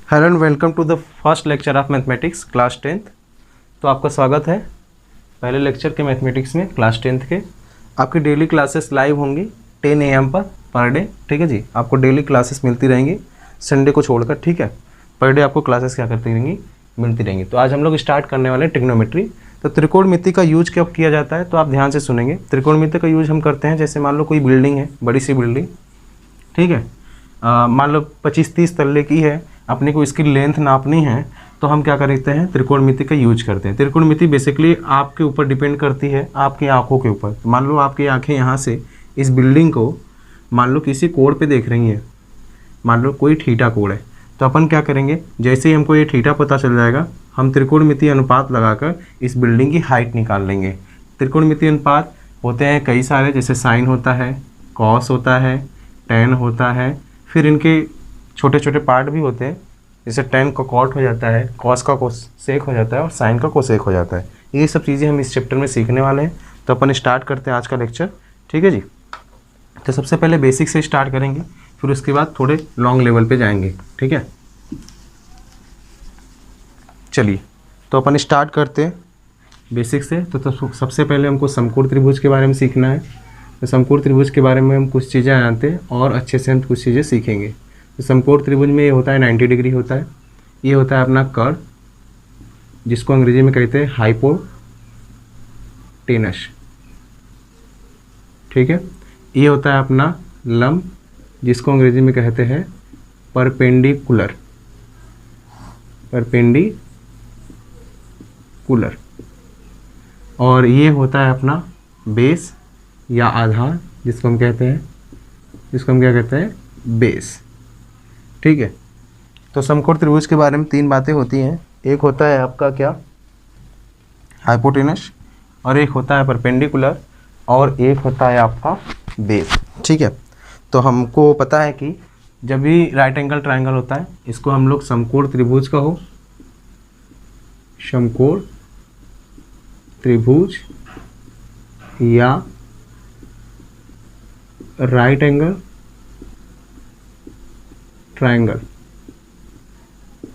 Hello and welcome to the first lecture of mathematics class 10th। तो आपका स्वागत है पहले लेक्चर के मैथमेटिक्स में क्लास 10th के। आपकी डेली क्लासेस लाइव होंगी 10 AM पर डे, ठीक है जी। आपको डेली क्लासेस मिलती रहेंगी संडे को छोड़कर, ठीक है। पर डे आपको क्लासेस क्या करती रहेंगी, मिलती रहेंगी। तो आज हम लोग स्टार्ट करने वाले हैं ट्रिग्नोमेट्री। तो त्रिकोणमिति का यूज कब किया जाता है, तो आप ध्यान से सुनेंगे। त्रिकोणमिति का यूज हम करते हैं, जैसे मान लो कोई बिल्डिंग है, बड़ी सी बिल्डिंग, ठीक है, मान लो 25-30 तल्ले की है, अपने को इसकी लेंथ नापनी है, तो हम क्या करते हैं, त्रिकोणमिति का यूज करते हैं। त्रिकोणमिति बेसिकली आपके ऊपर डिपेंड करती है, आपकी आंखों के ऊपर। मान लो आपकी आंखें यहाँ से इस बिल्डिंग को मान लो किसी कोण पे देख रही हैं, मान लो कोई थीटा कोण है, तो अपन क्या करेंगे, जैसे ही हमको ये थीटा पता चल जाएगा, हम त्रिकोणमिति अनुपात लगाकर इस बिल्डिंग की हाइट निकाल लेंगे। त्रिकोणमिति अनुपात होते हैं कई सारे, जैसे साइन होता है, कॉस होता है, टेन होता है, फिर इनके छोटे छोटे पार्ट भी होते हैं, जैसे टेन का कॉट हो जाता है, कॉस का कोसेक हो जाता है और साइन का कोसेक हो जाता है। ये सब चीज़ें हम इस चैप्टर में सीखने वाले हैं। तो अपन स्टार्ट करते हैं आज का लेक्चर, ठीक है जी। तो सबसे पहले बेसिक से स्टार्ट करेंगे, फिर उसके बाद थोड़े लॉन्ग लेवल पे जाएंगे, ठीक है। चलिए, तो अपन स्टार्ट करते हैं बेसिक से। तो सबसे पहले हमको समकोण त्रिभुज के बारे में सीखना है। तो समकोण त्रिभुज के बारे में हम कुछ चीज़ें जानते हैं और अच्छे से हम कुछ चीज़ें सीखेंगे। तो समकोण त्रिभुज में ये होता है 90 डिग्री होता है। ये होता है अपना कर्व, जिसको अंग्रेजी में कहते हैं हाइपोटेनस, ठीक है। ये होता है अपना लंब, जिसको अंग्रेजी में कहते हैं परपेंडिकुलर, परपेंडिकुलर। और ये होता है अपना बेस या आधार, जिसको हम क्या कहते हैं, बेस, ठीक है। तो समकोण त्रिभुज के बारे में 3 बातें होती हैं। एक होता है आपका क्या, हाइपोटेनस, और एक होता है परपेंडिकुलर, और एक होता है आपका बेस, ठीक है। तो हमको पता है कि जब भी राइट एंगल ट्रायंगल होता है, इसको हम लोग समकोण त्रिभुज कहो, समकोण त्रिभुज या राइट एंगल ट्रायंगल,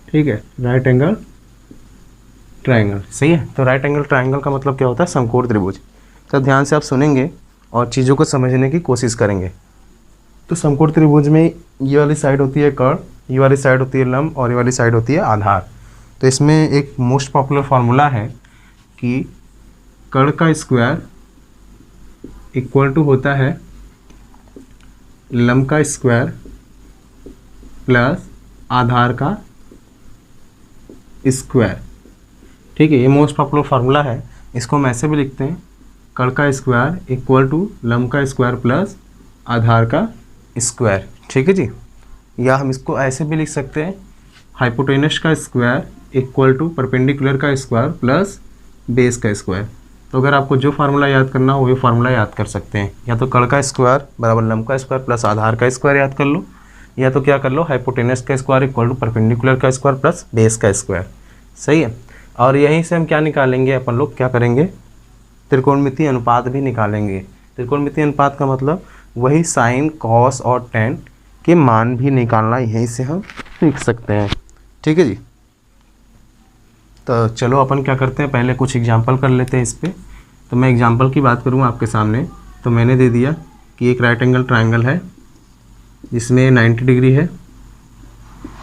ठीक है, राइट एंगल ट्रायंगल, सही है। तो राइट एंगल ट्रायंगल का मतलब क्या होता है, समकोण त्रिभुज। तो ध्यान से आप सुनेंगे और चीज़ों को समझने की कोशिश करेंगे। तो समकोण त्रिभुज में ये वाली साइड होती है कर्व, ये वाली साइड होती है लंब, और ये वाली साइड होती है आधार। तो इसमें एक मोस्ट पॉपुलर फार्मूला है कि कर्व का स्क्वायर इक्वल टू होता है लंब का स्क्वायर प्लस आधार का स्क्वायर, ठीक है। ये मोस्ट पॉपुलर फार्मूला है। इसको हम ऐसे भी लिखते हैं, कर्व का स्क्वायर इक्वल टू लंब का स्क्वायर प्लस आधार का स्क्वायर, ठीक है जी। या हम इसको ऐसे भी लिख सकते हैं, हाइपोटेनस का स्क्वायर इक्वल टू परपेंडिकुलर का स्क्वायर प्लस बेस का स्क्वायर। तो अगर आपको जो फार्मूला याद करना हो, वो फार्मूला याद कर सकते हैं। या तो कर्व का स्क्वायर बराबर लंब का स्क्वायर प्लस आधार का स्क्वायर याद कर लो, या तो क्या कर लो, हाइपोटेनस का स्क्वायर इक्वल टू परपेंडिकुलर का स्क्वायर प्लस बेस का स्क्वायर, सही है। और यहीं से हम क्या निकालेंगे, अपन लोग क्या करेंगे, त्रिकोणमिति अनुपात भी निकालेंगे। त्रिकोणमिति अनुपात का मतलब वही साइन, कॉस और टेन के मान भी निकालना यहीं से हम सीख सकते हैं, ठीक है जी। तो चलो अपन क्या करते हैं, पहले कुछ एग्जांपल कर लेते हैं इस पर। तो मैं एग्जांपल की बात करूँ आपके सामने, तो मैंने दे दिया कि एक राइट एंगल ट्रायंगल है जिसमें 90 डिग्री है,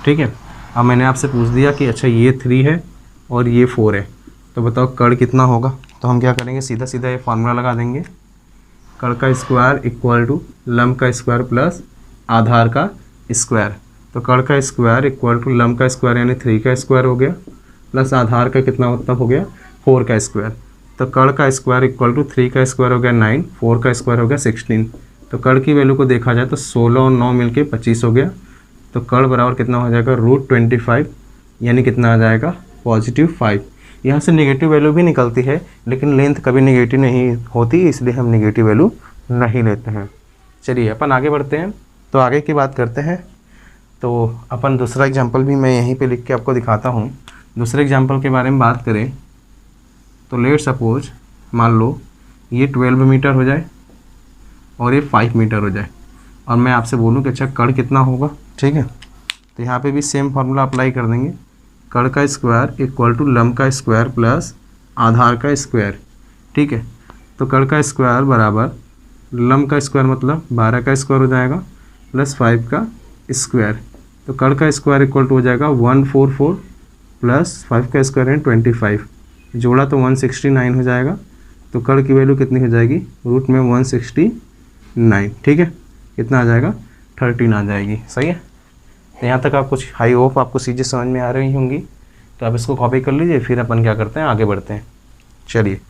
ठीक है। अब मैंने आपसे पूछ दिया कि अच्छा ये 3 है और ये 4 है, तो बताओ कर्व कितना होगा। तो हम क्या करेंगे, सीधा सीधा ये फार्मूला लगा देंगे, कर्व का स्क्वायर इक्वल टू लंब का स्क्वायर प्लस आधार का स्क्वायर। तो कर्व का स्क्वायर इक्वल टू लंब का स्क्वायर यानी 3 का स्क्वायर हो गया, प्लस आधार का कितना मतलब हो गया 4 का स्क्वायर। तो कर्व का स्क्वायर इक्वल टू 3 का स्क्वायर हो गया 9, 4 का स्क्वायर हो गया 16। तो कर्व की वैल्यू को देखा जाए तो 16 और 9 मिलके 25 हो गया। तो कर्व बराबर कितना हो जाएगा, √25, यानी कितना आ जाएगा, +5। यहाँ से नेगेटिव वैल्यू भी निकलती है, लेकिन लेंथ कभी नेगेटिव नहीं होती, इसलिए हम नेगेटिव वैल्यू नहीं लेते हैं। चलिए अपन आगे बढ़ते हैं, तो आगे की बात करते हैं। तो अपन दूसरा एग्जाम्पल भी मैं यहीं पे लिख के आपको दिखाता हूँ। दूसरे एग्जाम्पल के बारे में बात करें तो लेट सपोज मान लो ये 12 मीटर हो जाए और ये 5 मीटर हो जाए, और मैं आपसे बोलूँ कि अच्छा कर्व कितना होगा, ठीक है। तो यहाँ पे भी सेम फार्मूला अप्लाई कर देंगे, कड़ का स्क्वायर इक्वल टू लंब का स्क्वायर प्लस आधार का स्क्वायर। ठीक है, तो कड़ का स्क्वायर बराबर लंब का स्क्वायर मतलब 12 का स्क्वायर हो जाएगा प्लस 5 का स्क्वायर। तो कड़ का स्क्वायर इक्वल टू हो जाएगा 144 प्लस 5 का स्क्वायर है 25, जोड़ा तो 169 हो जाएगा। तो कड़ की वैल्यू कितनी हो जाएगी, रूट में 169। ठीक है, कितना आ जाएगा, 13 आ जाएगी। सही है, तो यहाँ तक आपको आई होप आपको चीज़ें समझ में आ रही होंगी। तो आप इसको कॉपी कर लीजिए, फिर अपन क्या करते हैं, आगे बढ़ते हैं। चलिए,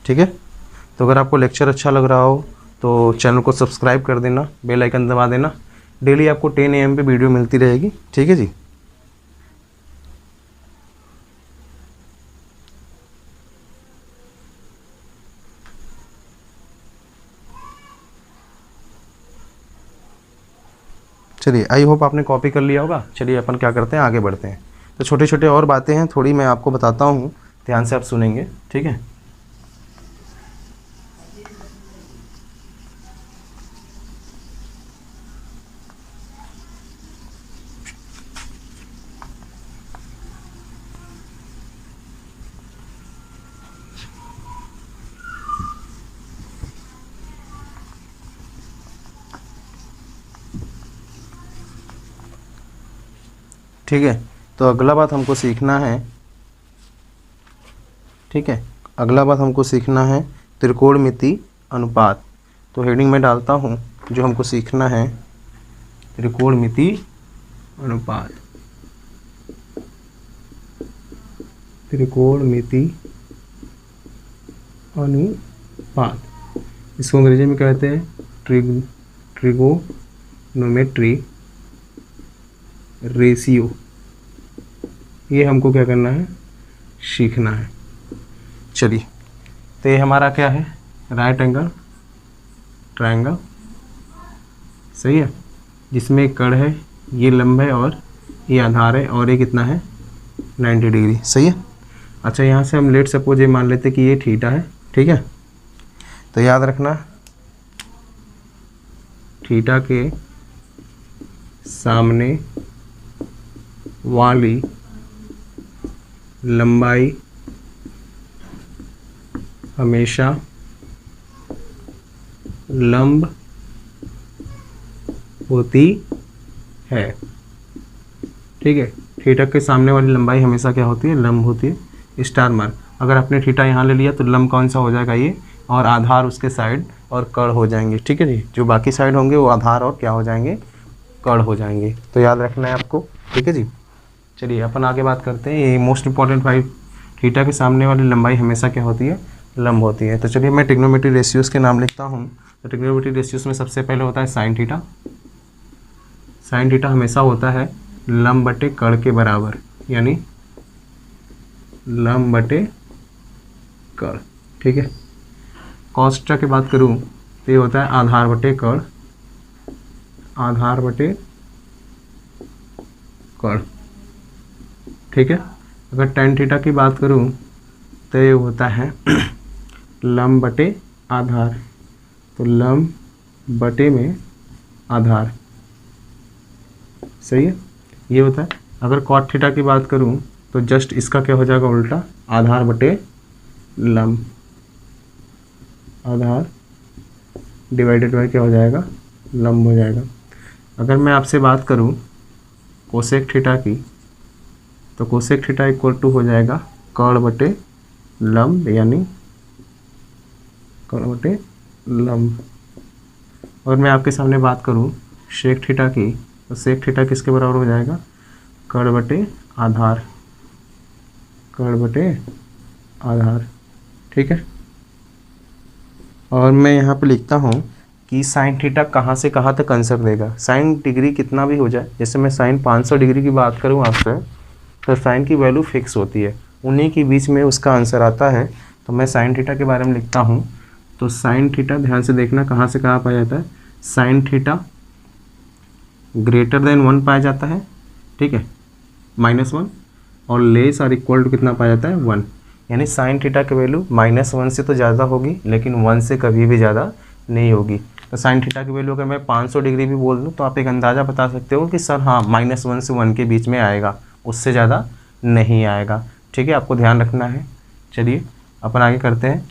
ठीक है। तो अगर आपको लेक्चर अच्छा लग रहा हो तो चैनल को सब्सक्राइब कर देना, बेल आइकन दबा देना। डेली आपको 10 AM पे वीडियो मिलती रहेगी। ठीक है जी। चलिए, आई होप आपने कॉपी कर लिया होगा। चलिए अपन क्या करते हैं, आगे बढ़ते हैं। तो छोटे छोटे और बातें हैं, थोड़ी मैं आपको बताता हूँ, ध्यान से आप सुनेंगे। ठीक है, ठीक है। तो अगला बात हमको सीखना है, ठीक है, अगला बात हमको सीखना है त्रिकोणमिति अनुपात। तो हेडिंग में डालता हूँ, जो हमको सीखना है त्रिकोणमिति अनुपात। त्रिकोणमिति अनुपात, इसको अंग्रेजी में कहते हैं ट्रिगोनोमेट्री रेशियो। ये हमको क्या करना है, सीखना है। चलिए, तो ये हमारा क्या है, राइट एंगल ट्रायंगल। सही है, जिसमें एक कड़ है, ये लंब है और ये आधार है, और ये कितना है, 90 डिग्री। सही है। अच्छा, यहाँ से हम लेट सपोज ये मान लेते कि ये थीटा है। ठीक है, तो याद रखना थीटा के सामने वाली लंबाई हमेशा लंब होती है। ठीक है, थीटा के सामने वाली लंबाई हमेशा क्या होती है, लंब होती है। स्टार मार्क, अगर आपने थीटा यहाँ ले लिया तो लंब कौन सा हो जाएगा, ये, और आधार उसके साइड और कड़ हो जाएंगे। ठीक है जी, जो बाकी साइड होंगे वो आधार और क्या हो जाएंगे, कड़ हो जाएंगे। तो याद रखना है आपको। ठीक है जी। चलिए अपन आगे बात करते हैं। ये मोस्ट इंपॉर्टेंट फाइव, थीटा के सामने वाली लंबाई हमेशा क्या होती है, लंब होती है। तो चलिए मैं ट्रिग्नोमेट्री रेशियोज़ के नाम लिखता हूँ। तो ट्रिग्नोमेट्री रेशियोज़ में सबसे पहले होता है साइन थीटा। साइन थीटा हमेशा होता है लंब बटे कड़ के बराबर, यानी लंब बटे कड़। ठीक है, कॉस थीटा की बात करूँ तो ये होता है आधार बटे कड़, आधार बटे कड़। ठीक है, अगर टेन थीटा की बात करूँ तो ये होता है लंब बटे आधार, तो लंब बटे में आधार। सही है, ये होता है। अगर कॉट थीटा की बात करूँ तो जस्ट इसका क्या हो जाएगा उल्टा, आधार बटे लंब, आधार डिवाइडेड बाय क्या हो जाएगा, लंब हो जाएगा। अगर मैं आपसे बात करूँ कोसेक थीटा की, तो कोसेक थीटा इक्वल टू हो जाएगा कड़ बटे लंब, यानी कड़ बटे लंब। और मैं आपके सामने बात करूँ सेक थीटा की, तो सेक थीटा किसके बराबर हो जाएगा, कड़ बटे आधार, कड़ बटे आधार। ठीक है, और मैं यहाँ पे लिखता हूँ कि साइन थीटा कहाँ से कहाँ तक आंसर देगा। साइन डिग्री कितना भी हो जाए, जैसे मैं साइन 500 डिग्री की बात करूँ आपसे, तो साइन की वैल्यू फिक्स होती है, उन्हीं के बीच में उसका आंसर आता है। तो मैं साइन थीटा के बारे में लिखता हूँ। तो साइन थीटा ध्यान से देखना कहाँ से कहाँ पाया जाता है, साइन थीटा ग्रेटर देन 1 पाया जाता है। ठीक है, -1, और लेस और इक्वल टू कितना पाया जाता है, 1। यानी साइन थीटा की वैल्यू -1 से तो ज़्यादा होगी लेकिन 1 से कभी भी ज़्यादा नहीं होगी। तो साइन थीटा की वैल्यू अगर मैं 500 डिग्री भी बोल दूँ तो आप एक अंदाज़ा बता सकते हो कि सर हाँ -1 से 1 के बीच में आएगा, उससे ज़्यादा नहीं आएगा। ठीक है, आपको ध्यान रखना है। चलिए अपन आगे करते हैं।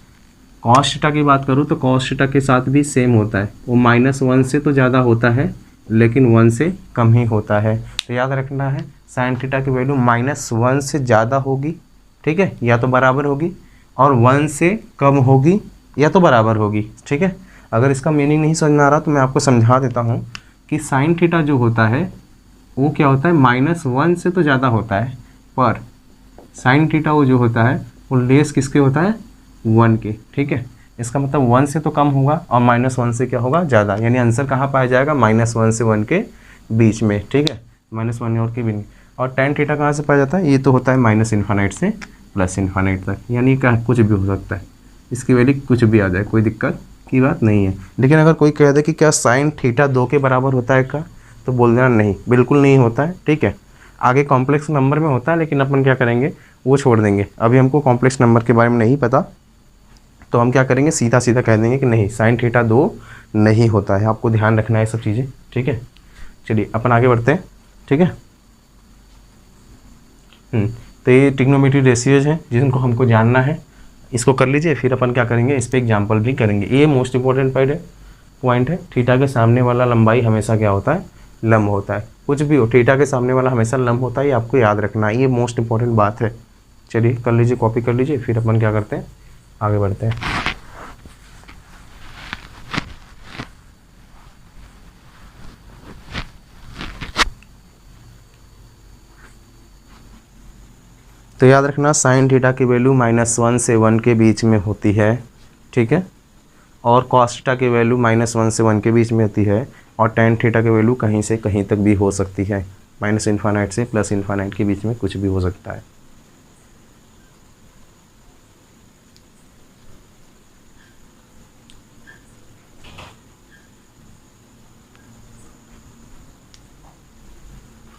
कॉस थीटा की बात करूँ तो कॉस थीटा के साथ भी सेम होता है, वो -1 से तो ज़्यादा होता है लेकिन 1 से कम ही होता है। तो याद रखना है साइन थीटा की वैल्यू -1 से ज़्यादा होगी, ठीक है, या तो बराबर होगी, और 1 से कम होगी या तो बराबर होगी। ठीक है, अगर इसका मीनिंग नहीं समझ में आ रहा तो मैं आपको समझा देता हूँ कि साइन थीटा जो होता है वो क्या होता है, -1 से तो ज़्यादा होता है, पर साइन थीटा वो जो होता है वो लेस किसके होता है, 1 के। ठीक है, इसका मतलब 1 से तो कम होगा और -1 से क्या होगा, ज़्यादा, यानी आंसर कहाँ पाया जाएगा, -1 से 1 के बीच में। ठीक है, -1 और के बीच में। और tan थीटा कहाँ से पाया जाता है, ये तो होता है -∞ से +∞ तक, यानी क्या कुछ भी हो सकता है, इसकी वैल्यू कुछ भी आ जाए, कोई दिक्कत की बात नहीं है। लेकिन अगर कोई कह दे कि क्या साइन थीटा 2 के बराबर होता है क्या, तो बोल देना नहीं, बिल्कुल नहीं होता है। ठीक है, आगे कॉम्प्लेक्स नंबर में होता है लेकिन अपन क्या करेंगे वो छोड़ देंगे, अभी हमको कॉम्प्लेक्स नंबर के बारे में नहीं पता, तो हम क्या करेंगे सीधा सीधा कह देंगे कि नहीं साइन थीटा 2 नहीं होता है। आपको ध्यान रखना है सब चीज़ें। ठीक है, चलिए अपन आगे बढ़ते हैं। ठीक है, तो ये ट्रिग्नोमेट्री रेशियोज हैं जिनको हमको जानना है, इसको कर लीजिए, फिर अपन क्या करेंगे इस पर एग्जाम्पल भी करेंगे। ये मोस्ट इंपॉर्टेंट पॉइंट है, थीटा के सामने वाला लंबाई हमेशा क्या होता है, लंब होता है। कुछ भी हो, थीटा के सामने वाला हमेशा लंब होता है, ये आपको याद रखना है, ये मोस्ट इंपॉर्टेंट बात है। चलिए कर लीजिए, कॉपी कर लीजिए, फिर अपन क्या करते हैं आगे बढ़ते हैं। तो याद रखना साइन थीटा की वैल्यू -1 से 1 के बीच में होती है। ठीक है, और कॉस थीटा की वैल्यू -1 से 1 के बीच में होती है, और tan थीटा की वैल्यू कहीं से कहीं तक भी हो सकती है, -∞ से +∞ के बीच में कुछ भी हो सकता है।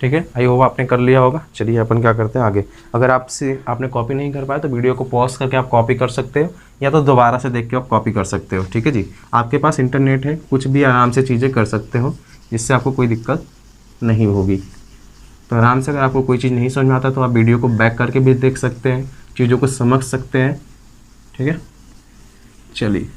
ठीक है, आई होप आपने कर लिया होगा। चलिए अपन क्या करते हैं आगे। अगर आपने कॉपी नहीं कर पाया तो वीडियो को पॉज करके आप कॉपी कर सकते हो, या तो दोबारा से देख के आप कॉपी कर सकते हो। ठीक है जी, आपके पास इंटरनेट है, कुछ भी आराम से चीज़ें कर सकते हो, जिससे आपको कोई दिक्कत नहीं होगी। तो आराम से अगर आपको कोई चीज़ नहीं समझ में आता तो आप वीडियो को बैक करके भी देख सकते हैं, चीज़ों को समझ सकते हैं। ठीक है, चलिए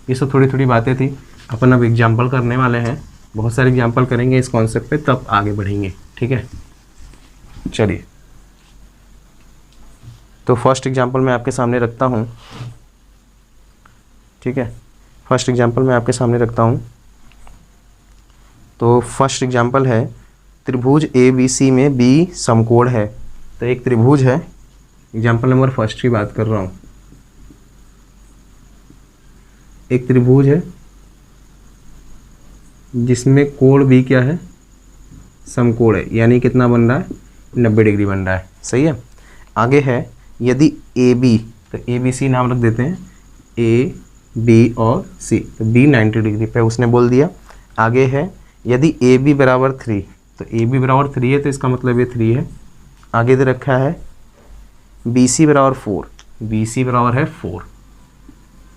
ये सब थोड़ी थोड़ी बातें थी, अपन अब एग्जाम्पल करने वाले हैं, बहुत सारे एग्जाम्पल करेंगे इस कॉन्सेप्ट पे, तब आगे बढ़ेंगे। ठीक है, चलिए तो फर्स्ट एग्जाम्पल मैं आपके सामने रखता हूँ। ठीक है, फर्स्ट एग्जाम्पल मैं आपके सामने रखता हूँ। तो फर्स्ट एग्जाम्पल है त्रिभुज ABC में B समकोण है। तो एक त्रिभुज है, एग्जाम्पल नंबर फर्स्ट की बात कर रहा हूँ। एक त्रिभुज है जिसमें कोण B क्या है, समकोण है, यानी कितना बन रहा है, 90 डिग्री बन रहा है। सही है, आगे है यदि AB, तो ABC नाम रख देते हैं, A B और C, तो B 90 डिग्री पे उसने बोल दिया। आगे है यदि AB बराबर 3, तो AB बराबर 3 है तो इसका मतलब ये 3 है। आगे दे रखा है BC बराबर 4, BC बराबर है 4।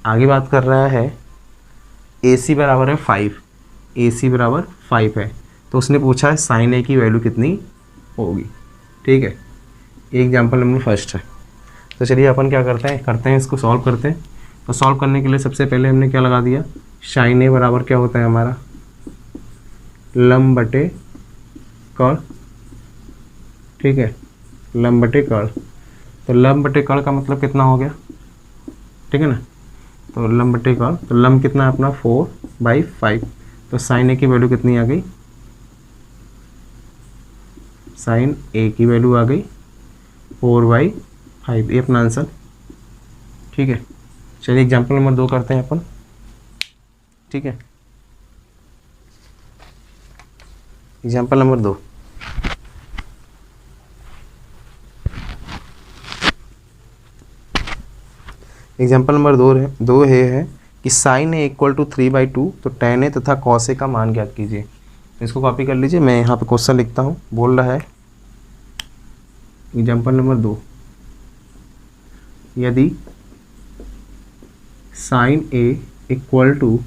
आगे बात कर रहा है AC बराबर है 5, AC बराबर 5 है, तो उसने पूछा है साइन A की वैल्यू कितनी होगी। ठीक है, एग्जाम्पल नंबर फर्स्ट है। तो चलिए अपन क्या करते हैं इसको सॉल्व करते हैं। तो सॉल्व करने के लिए सबसे पहले हमने क्या लगा दिया, साइन A बराबर क्या होता है हमारा, लंब बटे कर्ण। ठीक है, लंब बटे कर्ण, तो लंब बटे कर्ण का मतलब कितना हो गया, ठीक है ना, तो लंब बटे कर्ण, तो लंब कितना है अपना 4/5, तो साइन A की वैल्यू कितनी आ गई, साइन A की वैल्यू आ गई 4/5, ये अपना आंसर। ठीक है, चलिए एग्जाम्पल नंबर 2 करते हैं अपन। ठीक है, एग्जाम्पल नंबर 2, एग्जाम्पल नंबर 2 है कि साइन A = 3/2, तो tan A तथा cos A का मान ज्ञात कीजिए। इसको कॉपी कर लीजिए, मैं यहाँ पे क्वेश्चन लिखता हूँ। बोल रहा है एग्जाम्पल नंबर 2, यदि साइन ए इक्वल टू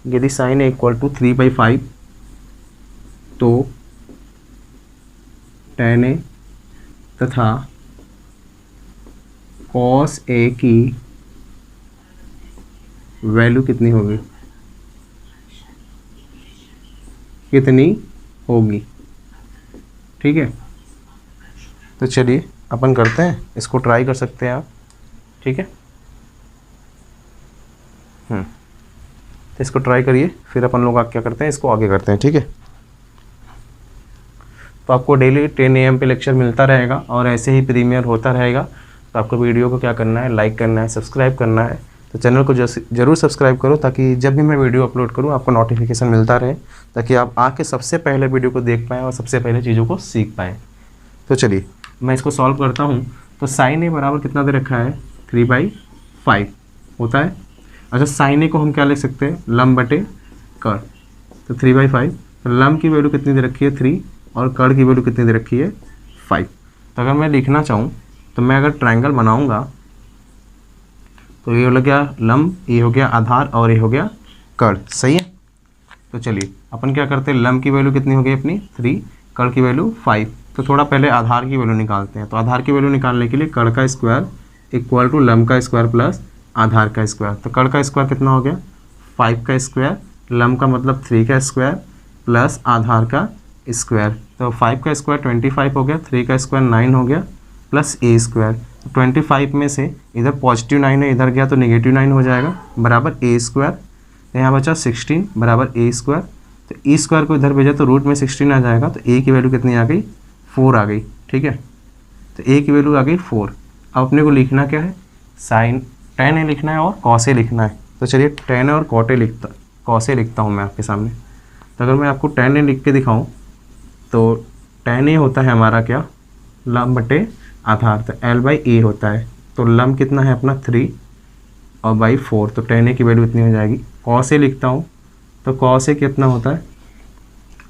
3/5 तो tan A तथा cos A की वैल्यू कितनी होगी, ठीक है। तो चलिए अपन करते हैं, इसको ट्राई कर सकते हैं आप, ठीक है। तो इसको ट्राई करिए, फिर अपन लोग क्या करते हैं, इसको आगे करते हैं, ठीक है। तो आपको डेली 10 AM पे लेक्चर मिलता रहेगा और ऐसे ही प्रीमियर होता रहेगा। तो आपको वीडियो को क्या करना है, लाइक करना है, सब्सक्राइब करना है। तो चैनल को ज़रूर सब्सक्राइब करो, ताकि जब भी मैं वीडियो अपलोड करूँ आपको नोटिफिकेशन मिलता रहे, ताकि आप आके सबसे पहले वीडियो को देख पाएँ और सबसे पहले चीज़ों को सीख पाएँ। तो चलिए मैं इसको सॉल्व करता हूँ। तो साइन ए बराबर कितना दे रखा है, 3/5 होता है। अच्छा, साइन ए को हम क्या लिख सकते हैं, लम बटे कर। तो 3/5, तो लम की वैल्यू कितनी दे रखी है, 3, और कर की वैल्यू कितनी दे रखी है, 5। तो अगर मैं लिखना चाहूँ तो मैं अगर ट्रायंगल बनाऊँगा तो ये हो गया लम, ये हो गया आधार और ये हो गया कर, सही है। तो चलिए अपन क्या करते हैं, लम की वैल्यू कितनी हो गई अपनी 3, कर की वैल्यू 5। तो थोड़ा पहले आधार की वैल्यू निकालते हैं। तो आधार की वैल्यू निकालने के लिए कर का स्क्वायर इक्वल टू लम का स्क्वायर प्लस आधार का स्क्वायर। तो कर का स्क्वायर कितना हो गया, 5 का स्क्वायर, लम का मतलब 3 का स्क्वायर प्लस आधार का स्क्वायर। तो 5 का स्क्वायर 25 हो गया, 3 का स्क्वायर 9 हो गया, प्लस ए स्क्वायर। तो 25 में से इधर पॉजिटिव 9 है, इधर गया तो नेगेटिव 9 हो जाएगा, बराबर ए स्क्वायर। तो यहाँ बचा 16 बराबर ए स्क्वायर। तो ए स्क्वायर को इधर भेजा तो रूट में 16 आ जाएगा। तो ए की वैल्यू कितनी आ गई, 4 आ गई, ठीक है। तो ए की वैल्यू आ गई 4। अब अपने को लिखना क्या है, साइन tan ए लिखना है और cos ए लिखना है। तो चलिए tan ए और cos ए लिखता हूँ मैं आपके सामने। तो अगर मैं आपको tan ए लिख के दिखाऊँ तो tan ए होता है हमारा क्या, लम बटे आधार। तो L/A होता है। तो लम कितना है अपना 3 और बाई 4, तो tan ए की वैल्यू इतनी हो जाएगी। cos ए लिखता हूँ तो cos ए कितना होता है,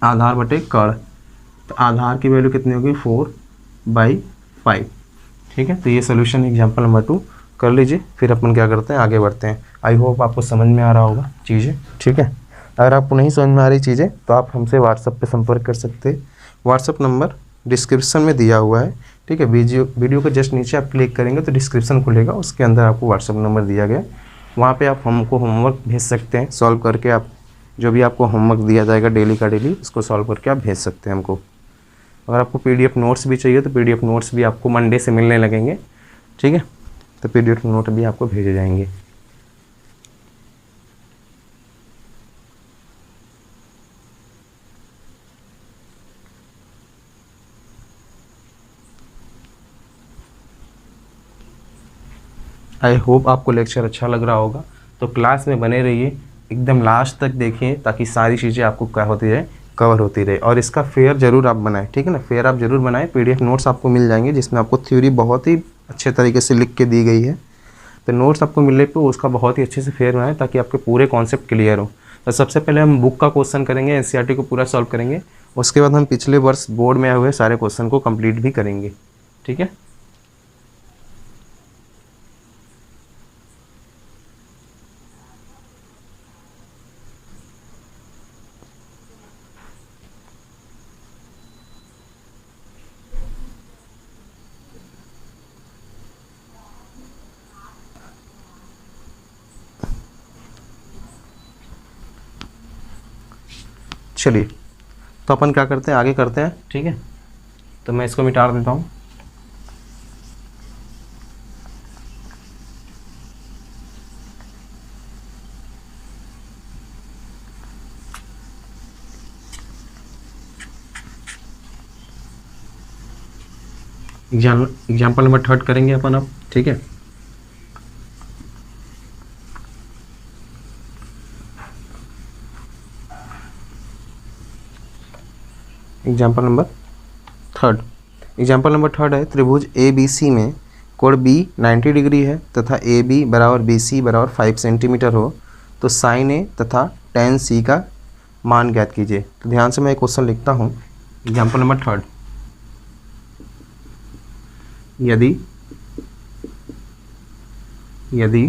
आधार बटे कर। तो आधार की वैल्यू कितनी होगी, 4/5, ठीक है। तो ये सोल्यूशन एग्जाम्पल नंबर 2 कर लीजिए, फिर अपन क्या करते हैं, आगे बढ़ते हैं। आई होप आपको समझ में आ रहा होगा चीज़ें, ठीक है। अगर आपको नहीं समझ में आ रही चीज़ें तो आप हमसे व्हाट्सएप पे संपर्क कर सकते हैं। व्हाट्सएप नंबर डिस्क्रिप्शन में दिया हुआ है, ठीक है। वीडियो के जस्ट नीचे आप क्लिक करेंगे तो डिस्क्रिप्शन खुलेगा, उसके अंदर आपको व्हाट्सएप नंबर दिया गया, वहाँ पे आप हमको होमवर्क भेज सकते हैं। सॉल्व करके आप जो भी आपको होमवर्क दिया जाएगा डेली का डेली, उसको सॉल्व करके आप भेज सकते हैं हमको। अगर आपको PDF नोट्स भी चाहिए तो PDF नोट्स भी आपको मंडे से मिलने लगेंगे, ठीक है। तो PDF नोट भी आपको भेजे जाएंगे। आई होप आपको लेक्चर अच्छा लग रहा होगा। तो क्लास में बने रहिए, एकदम लास्ट तक देखिए, ताकि सारी चीज़ें आपको क्या होती रहे, कवर होती रहे। और इसका फेयर ज़रूर आप बनाएं, ठीक है ना। फेयर आप ज़रूर बनाएं। PDF नोट्स आपको मिल जाएंगे जिसमें आपको थ्योरी बहुत ही अच्छे तरीके से लिख के दी गई है। तो नोट्स आपको मिलने पे उसका बहुत ही अच्छे से फेयर बनाएं, ताकि आपके पूरे कॉन्सेप्ट क्लियर हो। तो सबसे पहले हम बुक का क्वेश्चन करेंगे, NCERT को पूरा सॉल्व करेंगे। उसके बाद हम पिछले वर्ष बोर्ड में आए हुए सारे क्वेश्चन को कंप्लीट भी करेंगे, ठीक है। चलिए तो अपन क्या करते हैं, आगे करते हैं, ठीक है। तो मैं इसको मिटा देता हूँ। एग्जाम्पल नंबर 3 करेंगे अपन अब, ठीक है। एग्जाम्पल नंबर 3 है, त्रिभुज ABC में कोण B 90 डिग्री है तथा AB बराबर BC बराबर 5 सेंटीमीटर हो, तो साइन A तथा tan C का मान ज्ञात कीजिए। तो ध्यान से मैं एक क्वेश्चन लिखता हूँ। एग्जाम्पल नंबर 3, यदि यदि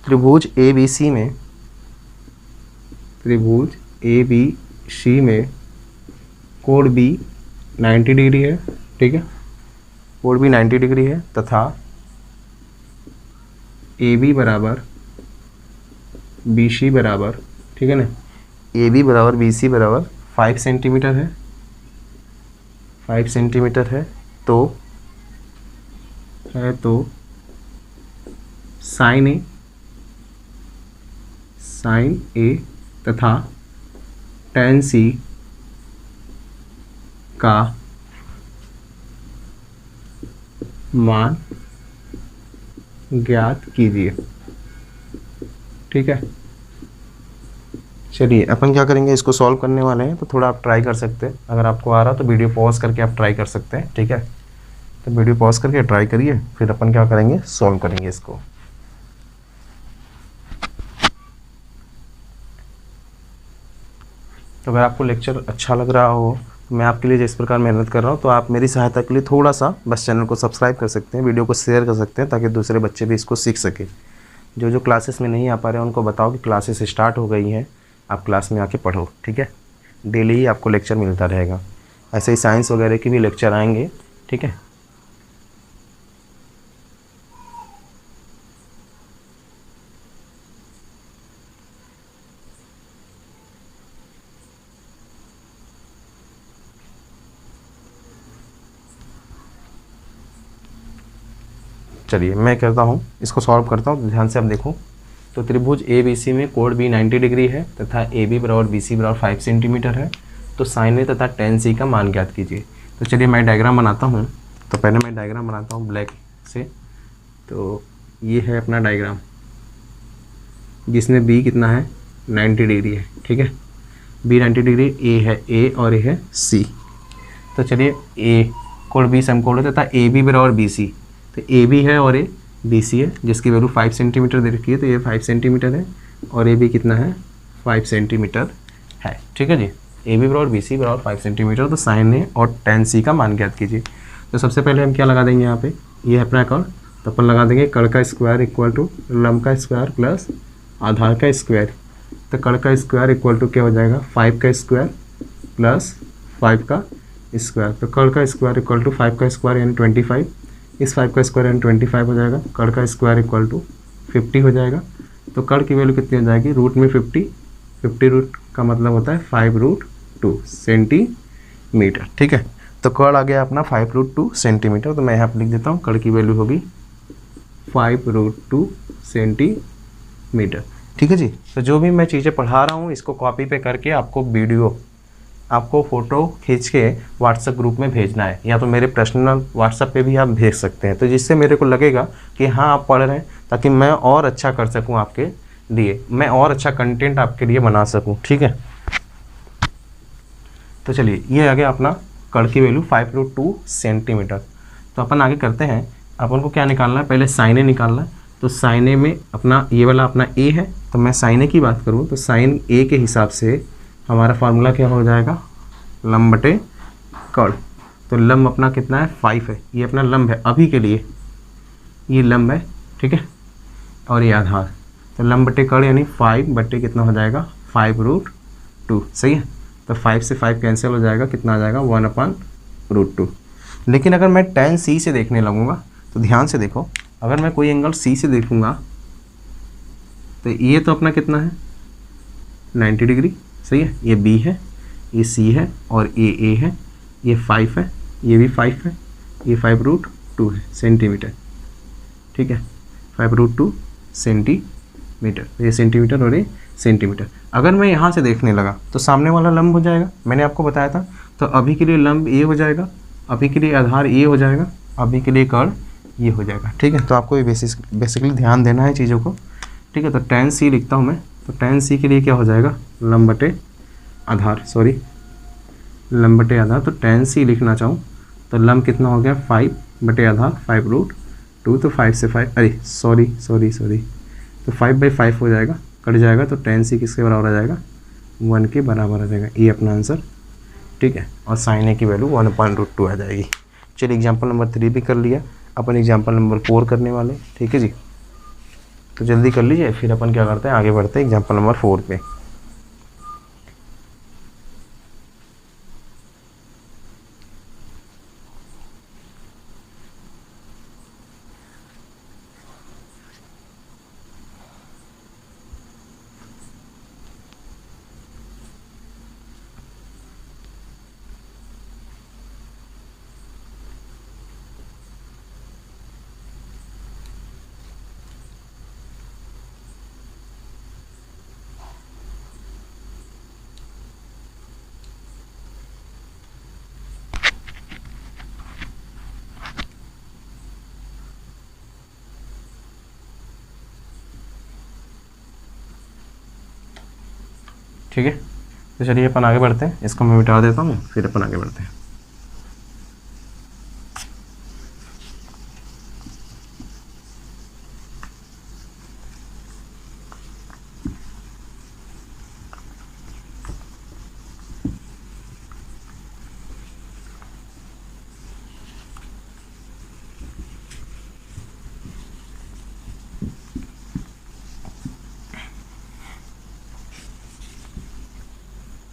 त्रिभुज ABC में कोण B 90 डिग्री है, ठीक है, कोण B 90 डिग्री है तथा AB बराबर BC बराबर, ठीक है ना, AB बराबर BC बराबर 5 सेंटीमीटर है, 5 सेंटीमीटर है, तो साइन A तथा tan C का मान ज्ञात कीजिए, ठीक है। चलिए अपन क्या करेंगे, इसको सॉल्व करने वाले हैं, तो थोड़ा आप ट्राई कर सकते हैं। अगर आपको आ रहा तो वीडियो पॉज करके आप ट्राई कर सकते हैं, ठीक है। तो वीडियो पॉज करके ट्राई करिए, फिर अपन क्या करेंगे, सॉल्व करेंगे इसको। तो अगर आपको लेक्चर अच्छा लग रहा हो, तो मैं आपके लिए जिस प्रकार मेहनत कर रहा हूँ, तो आप मेरी सहायता के लिए थोड़ा सा बस चैनल को सब्सक्राइब कर सकते हैं, वीडियो को शेयर कर सकते हैं, ताकि दूसरे बच्चे भी इसको सीख सके। जो क्लासेस में नहीं आ पा रहे हैं उनको बताओ कि क्लासेस स्टार्ट हो गई हैं, आप क्लास में आके पढ़ो, ठीक है। डेली ही आपको लेक्चर मिलता रहेगा। ऐसे ही साइंस वगैरह के भी लेक्चर आएंगे, ठीक है। चलिए मैं करता हूँ, इसको सॉल्व करता हूँ, ध्यान से आप देखो। तो त्रिभुज ABC में कोण B 90 डिग्री है तथा AB बराबर BC बराबर 5 सेंटीमीटर है, तो साइन A तथा tan C का मान ज्ञात कीजिए। तो चलिए मैं डायग्राम बनाता हूँ। तो पहले मैं डायग्राम बनाता हूँ ब्लैक से। तो ये है अपना डायग्राम, जिसमें B कितना है, 90 डिग्री है, ठीक है। B 90 डिग्री, A है A और A है C। तो चलिए A कोण B समकोण है तथा AB बराबर BC, तो AB है और A BC है, जिसकी वैल्यू 5 सेंटीमीटर दे रखी है, तो ये 5 सेंटीमीटर है और AB कितना है, 5 सेंटीमीटर है, ठीक है जी। AB बराबर BC बराबर 5 सेंटीमीटर, तो साइन A और tan C का मान ज्ञात कीजिए। तो सबसे पहले हम क्या लगा देंगे यहाँ पे, ये है अपना कर्ण, तो अपन लगा देंगे कर्ण का स्क्वायर इक्वल टू लंब का स्क्वायर प्लस आधार का स्क्वायर। तो कर्ण का स्क्वायर इक्वल टू क्या हो जाएगा, 5 का स्क्वायर प्लस 5 का स्क्वायर। तो कर्ण का स्क्वायर इक्वल टू 5 का स्क्वायर यानी 25, इस 5 का स्क्वायर यानी 25 हो जाएगा। कर्ण का स्क्वायर इक्वल टू 50 हो जाएगा। तो कर्ण की वैल्यू कितनी हो जाएगी, रूट में 50 रूट का मतलब होता है 5√2 सेंटीमीटर, ठीक है। तो कर्ण आ गया अपना 5√2 सेंटीमीटर। तो मैं यहाँ पर लिख देता हूँ, कर्ण की वैल्यू होगी 5√2 सेंटीमीटर, ठीक है जी। तो जो भी मैं चीज़ें पढ़ा रहा हूँ, इसको कॉपी पे करके आपको वीडियो, आपको फ़ोटो खींच के व्हाट्सएप ग्रुप में भेजना है, या तो मेरे पर्सनल व्हाट्सएप पे भी आप भेज सकते हैं। तो जिससे मेरे को लगेगा कि हाँ आप पढ़ रहे हैं, ताकि मैं और अच्छा कर सकूं आपके लिए, मैं और अच्छा कंटेंट आपके लिए बना सकूं, ठीक है। तो चलिए ये आ गया अपना कर्ण की वैल्यू 5√2 सेंटीमीटर। तो अपन आगे करते हैं। अपन को क्या निकालना है, पहले साइन ए निकालना है। तो साइन ए में अपना ये वाला अपना ए है, तो मैं साइन ए की बात करूँ तो साइन ए के हिसाब से हमारा फार्मूला क्या हो जाएगा, लंब बटे कर्ण। तो लंब अपना कितना है, 5 है, ये अपना लंब है अभी के लिए, ये लंब है, ठीक है, और ये आधार। तो लंब बटे कर्ण यानी 5 बटे कितना हो जाएगा, 5√2, सही है। तो 5 से 5 कैंसिल हो जाएगा, कितना आ जाएगा, 1/√2। लेकिन अगर मैं tan C से देखने लगूँगा, तो ध्यान से देखो, अगर मैं कोई एंगल C से देखूँगा तो ये तो अपना कितना है, 90 डिग्री, सही है। ये B है, ये C है और ये A है, ये 5 है, ये भी 5 है, ये 5√2 है सेंटीमीटर, ठीक है, 5√2 सेंटीमीटर। ये सेंटीमीटर और ये सेंटीमीटर। अगर मैं यहाँ से देखने लगा तो सामने वाला लंब हो जाएगा, मैंने आपको बताया था। तो अभी के लिए लंब ये हो जाएगा, अभी के लिए आधार ये हो जाएगा, अभी के लिए कर्ण ये हो जाएगा, ठीक है। तो आपको ये बेसिकली ध्यान देना है चीज़ों को, ठीक है। तो tan C लिखता हूँ मैं। तो tan C के लिए क्या हो जाएगा, लंब बटे आधार, सॉरी लंब बटे आधार। तो tan C लिखना चाहूँ तो लंब कितना हो गया, 5 बटे आधार 5√2। तो 5 से 5, अरे सॉरी, तो 5/5 हो जाएगा, कट जाएगा। तो tan C किसके बराबर आ जाएगा, 1 के बराबर आ जाएगा। ये अपना आंसर, ठीक है। और साइन ए की वैल्यू 1/√2 आ जाएगी। चलिए एग्जाम्पल नंबर 3 भी कर लिया, अपन एग्जाम्पल नंबर 4 करने वाले, ठीक है जी। तो जल्दी कर लीजिए, फिर अपन क्या करते हैं, आगे बढ़ते हैं एग्जाम्पल नंबर 4 पे। ठीक है, तो चलिए अपन आगे बढ़ते हैं, इसको मैं मिटा देता हूँ, फिर अपन आगे बढ़ते हैं।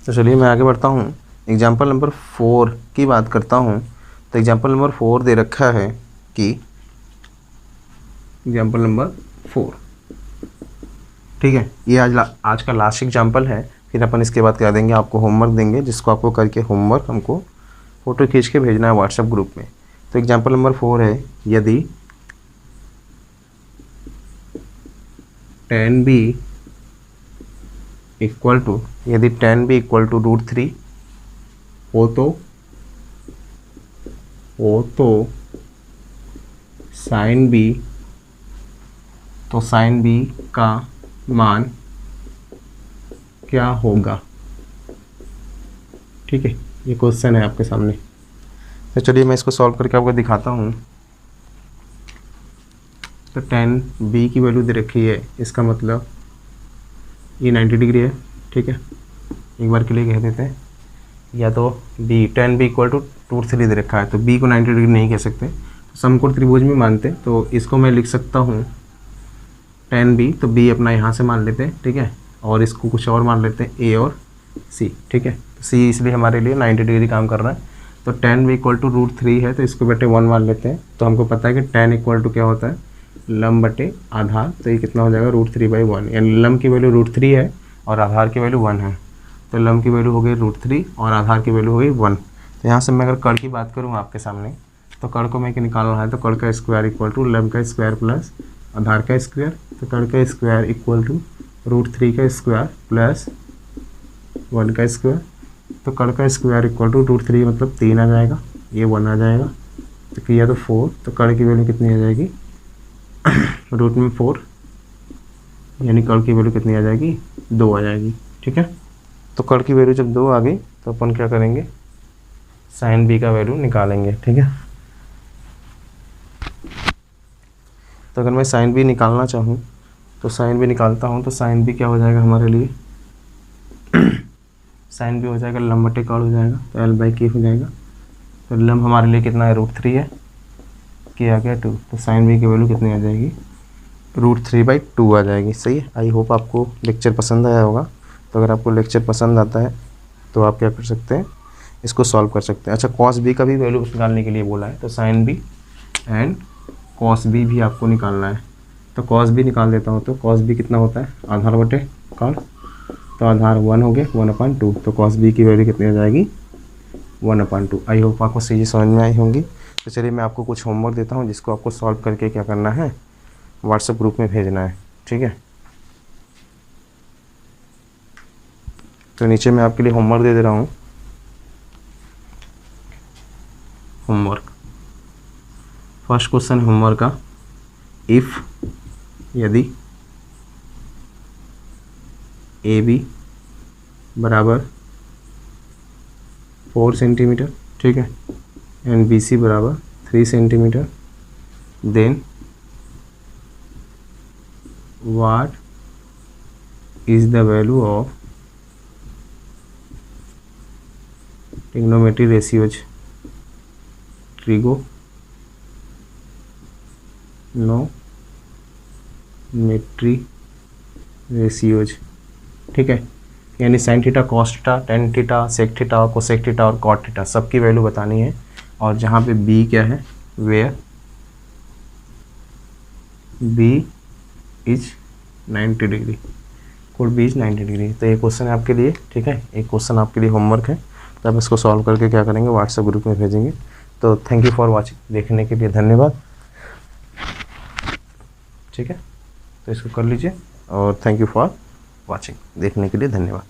तो चलिए मैं आगे बढ़ता हूँ, एग्जाम्पल नंबर 4 की बात करता हूँ। तो एग्जाम्पल नंबर 4 दे रखा है कि एग्जाम्पल नंबर 4, ठीक है, ये आज का लास्ट एग्जाम्पल है। फिर अपन इसके बाद क्या देंगे, आपको होमवर्क देंगे, जिसको आपको करके होमवर्क हमको फ़ोटो खींच के भेजना है व्हाट्सएप ग्रुप में। तो एग्जाम्पल नंबर 4 है, यदि 10b इक्वल टू, यदि 10b इक्वल टू √3 हो तो साइन b, तो साइन b का मान क्या होगा। ठीक है, ये क्वेश्चन है आपके सामने। तो चलिए मैं इसको सॉल्व करके आपको दिखाता हूँ। तो 10b की वैल्यू दे रखी है, इसका मतलब ये 90 डिग्री है। ठीक है, एक बार के लिए कह देते हैं, या तो b 10b इक्वल टू √3 दे रखा है, तो b को 90 डिग्री नहीं कह सकते, समकोण त्रिभुज में मानते, तो इसको मैं लिख सकता हूँ 10b, तो b अपना यहाँ से मान लेते हैं। ठीक है, और इसको कुछ और मान लेते हैं, a और c। ठीक है, तो c इसलिए हमारे लिए 90 डिग्री काम कर रहा है। तो 10b इक्वल टू √3 है, तो इसको बटे 1 मान लेते हैं। तो हमको पता है कि 10 इक्वल टू क्या होता है, लंब बटे आधार। तो ये कितना हो जाएगा, √3/1, यानी लंब की वैल्यू √3 है और आधार की वैल्यू 1 है। तो लंब की वैल्यू हो गई √3 और आधार की वैल्यू हो गई 1। तो यहाँ से मैं अगर कड़ की बात करूँ आपके सामने, तो कड़ को मैं निकालना है, तो कड़ का स्क्वायर इक्वल टू लंब का स्क्वायर प्लस आधार का स्क्वायर। तो कड़ का स्क्वायर इक्वल टू √3 का स्क्वायर प्लस 1 का स्क्वायर। तो कड़ का स्क्वायर इक्वल टू √3 मतलब 3 आ जाएगा, ये 1 आ जाएगा, तो किया तो 4। तो कड़ की वैल्यू कितनी आ जाएगी, रूट में 4, यानी कड़ की वैल्यू कितनी आ जाएगी, 2 आ जाएगी। ठीक है, तो कड़ की वैल्यू जब 2 आ गई, तो अपन क्या करेंगे, साइन b का वैल्यू निकालेंगे। ठीक है, तो अगर मैं साइन b निकालना चाहूँ, तो साइन b निकालता हूँ, तो साइन b क्या हो जाएगा हमारे लिए, साइन b हो जाएगा लंब बटे कड़ हो जाएगा, तो l/k हो जाएगा। तो लंब हमारे लिए कितना है, √3 है, k आ गया 2, तो साइन b की वैल्यू कितनी आ जाएगी, √3/2 आ जाएगी। सही है, आई होप आपको लेक्चर पसंद आया होगा। तो अगर आपको लेक्चर पसंद आता है, तो आप क्या कर सकते हैं, इसको सॉल्व कर सकते हैं। अच्छा, cos b का भी वैल्यू निकालने के लिए बोला है, तो sine b and cos b भी आपको निकालना है। तो cos b निकाल देता हूँ, तो cos b कितना होता है, आधार बटे कड़, तो आधार 1 हो गया, 1/2। तो cos b की वैल्यू कितनी आ जाएगी, 1/2। आई होप आपको चीज़ें समझ में आई होंगी। तो चलिए मैं आपको कुछ होमवर्क देता हूँ, जिसको आपको सॉल्व करके क्या करना है, व्हाट्सएप ग्रुप में भेजना है। ठीक है, तो नीचे मैं आपके लिए होमवर्क दे रहा हूँ। होमवर्क, फर्स्ट क्वेश्चन होमवर्क का, इफ़, यदि AB बराबर 4 सेंटीमीटर, ठीक है, एंड BC बराबर 3 centimetre, then what is the value of trigonometry ratios, trigonometry ratios, ठीक है, यानी sine theta, cos theta, tan theta, sec theta, cosec theta और कॉट थीटा सबकी वैल्यू बतानी है। और जहाँ पे बी क्या है, where B is 90 degree, code B is 90 degree. तो ये क्वेश्चन है आपके लिए, ठीक है, एक क्वेश्चन आपके लिए होमवर्क है, तो आप इसको सॉल्व करके क्या करेंगे, व्हाट्सएप ग्रुप में भेजेंगे। तो थैंक यू फॉर वॉचिंग, देखने के लिए धन्यवाद, ठीक है, तो इसको कर लीजिए और थैंक यू फॉर वॉचिंग, देखने के लिए धन्यवाद।